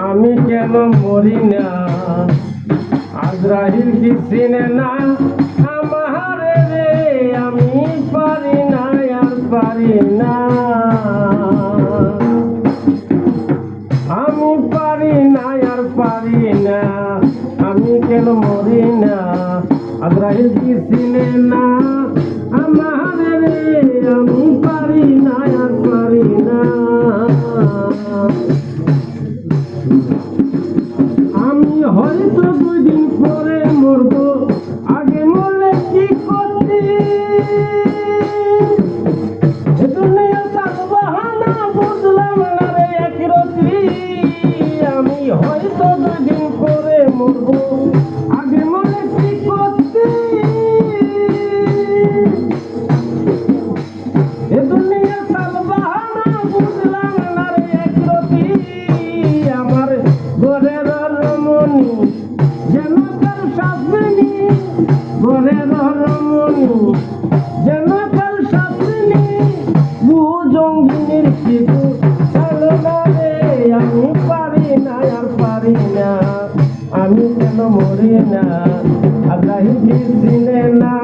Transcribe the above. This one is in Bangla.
আমি কেন মরি না, আজরাইল কি চিনে না আমারে রে, আমি পারি না আর পারি না, আমি পারি না আর পারি না, আমি কেন মরি না, আজরাইল কি চিনে না আমারে রে, আমি পারি না আর পারি না। আমি হয়তো 2 দিন পরে মরবো, আগে মরলে কি করতি, দুনিয়া তার বাহানা বুঝলাম না রে একরতি। আমি হয়তো 2 দিন পরে মরবো, আগে মরলে কি করতি, দুনিয়া তার বাহানা বুঝলাম না রে একরতি। আমার ঘরের রমণী যেন কাল সাজনি, ঘরের রমণী যেন কাল সাজনি, ভুজঙ্গিনীর কিছু চলো না রে, আমি পারি না আর পারি না, আমি কেন মরি না, আল্লাহ কি চিনে না।